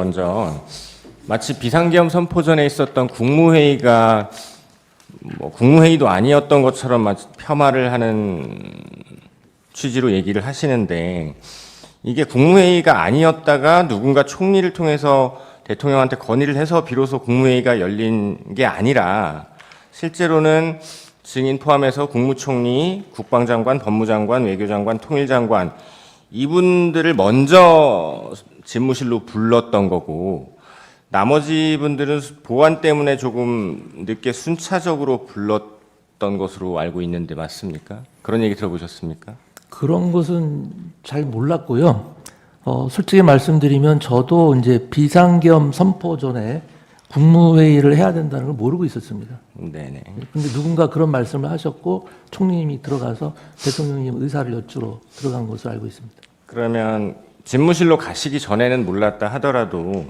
먼저 마치 비상계엄 선포 전에 있었던 국무회의가 국무회의도 아니었던 것처럼 폄하를 하는 취지로 얘기를 하시는데, 이게 국무회의가 아니었다가 누군가 총리를 통해서 대통령한테 건의를 해서 비로소 국무회의가 열린 게 아니라, 실제로는 증인 포함해서 국무총리, 국방장관, 법무장관, 외교장관, 통일장관 이분들을 먼저 집무실로 불렀던 거고, 나머지 분들은 보안 때문에 조금 늦게 순차적으로 불렀던 것으로 알고 있는데 맞습니까? 그런 얘기 들어보셨습니까? 그런 것은 잘 몰랐고요. 솔직히 말씀드리면 저도 이제 비상계엄 선포 전에 국무회의를 해야 된다는 걸 모르고 있었습니다. 네네. 근데 누군가 그런 말씀을 하셨고 총리님이 들어가서 대통령님 의사를 여쭈러 들어간 것으로 알고 있습니다. 그러면 집무실로 가시기 전에는 몰랐다 하더라도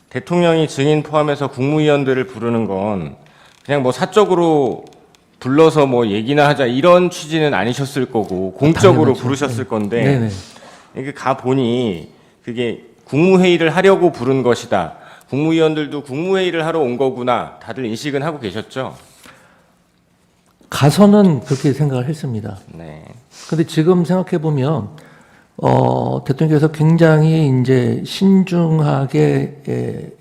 대통령이 증인 포함해서 국무위원들을 부르는 건 그냥 사적으로 불러서 얘기나 하자 이런 취지는 아니셨을 거고 공적으로 당연하죠. 부르셨을 건데, 네네. 이게 가 보니 그게 국무회의를 하려고 부른 것이다. 국무위원들도 국무회의를 하러 온 거구나. 다들 인식은 하고 계셨죠? 가서는 그렇게 생각을 했습니다. 네. 근데 지금 생각해 보면 대통령께서 굉장히 이제 신중하게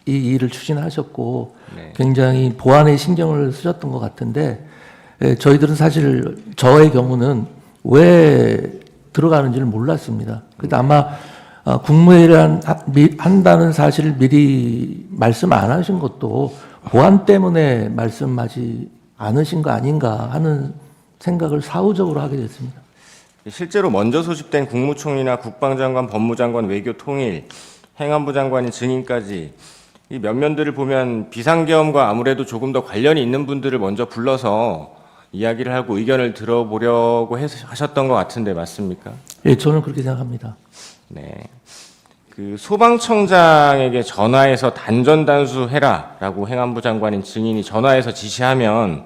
이 일을 추진하셨고, 네. 굉장히 보안에 신경을 쓰셨던 것 같은데, 저희들은 사실 저의 경우는 왜 들어가는지를 몰랐습니다. 그래서 아마 국무회의를 한다는 사실을 미리 말씀 안 하신 것도 보안 때문에 말씀하지 않으신 거 아닌가 하는 생각을 사후적으로 하게 됐습니다. 실제로 먼저 소집된 국무총리나 국방장관, 법무장관, 외교통일, 행안부 장관인 증인까지 이 면면들을 보면 비상계엄과 아무래도 조금 더 관련이 있는 분들을 먼저 불러서 이야기를 하고 의견을 들어보려고 하셨던 것 같은데 맞습니까? 예, 저는 그렇게 생각합니다. 네. 그 소방청장에게 전화해서 단전단수해라라고 행안부 장관인 증인이 전화해서 지시하면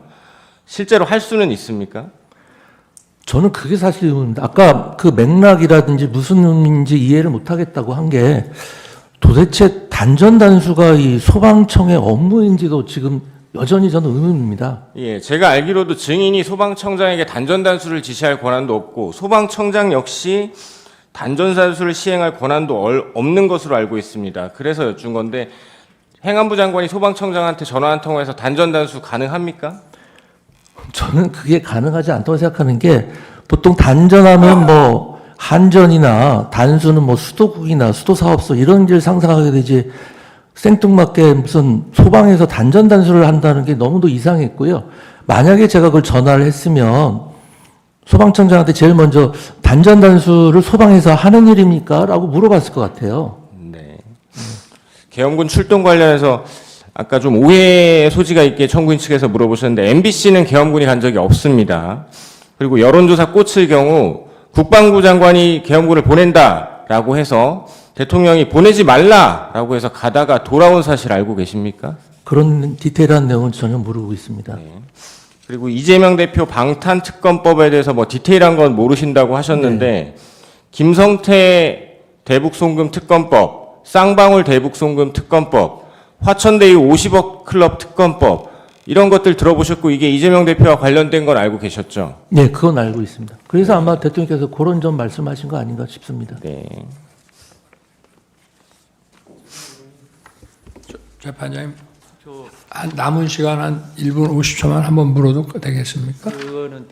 실제로 할 수는 있습니까? 저는 그게 사실 의문입니다. 아까 그 맥락이라든지 무슨 의미인지 이해를 못 하겠다고 한 게 도대체 단전단수가 이 소방청의 업무인지도 지금 여전히 저는 의문입니다. 예, 제가 알기로도 증인이 소방청장에게 단전단수를 지시할 권한도 없고 소방청장 역시 단전단수를 시행할 권한도 없는 것으로 알고 있습니다. 그래서 여쭌 건데, 행안부 장관이 소방청장한테 전화 한 통화해서 단전단수 가능합니까? 저는 그게 가능하지 않다고 생각하는 게, 보통 단전하면 한전이나 단수는 수도국이나 수도사업소 이런 길 상상하게 되지, 생뚱맞게 무슨 소방에서 단전단수를 한다는 게 너무도 이상했고요. 만약에 제가 그걸 전화를 했으면 소방청장한테 제일 먼저 단전단수를 소방에서 하는 일입니까? 라고 물어봤을 것 같아요. 네. 계엄군 출동 관련해서 아까 좀 오해의 소지가 있게 청구인 측에서 물어보셨는데, MBC는 계엄군이 간 적이 없습니다. 그리고 여론조사 꽂힐 경우 국방부 장관이 계엄군을 보낸다라고 해서 대통령이 보내지 말라라고 해서 가다가 돌아온 사실 알고 계십니까? 그런 디테일한 내용은 전혀 모르고 있습니다. 네. 그리고 이재명 대표 방탄특검법에 대해서 디테일한 건 모르신다고 하셨는데, 네. 김성태 대북송금 특검법, 쌍방울 대북송금 특검법, 화천대유 50억 클럽 특검법, 이런 것들 들어보셨고 이게 이재명 대표와 관련된 건 알고 계셨죠? 네, 그건 알고 있습니다. 그래서 아마 대통령께서 그런 점 말씀하신 거 아닌가 싶습니다. 네. 재판장님, 남은 시간 한 1분 50초만 한번 물어도 되겠습니까? 그거는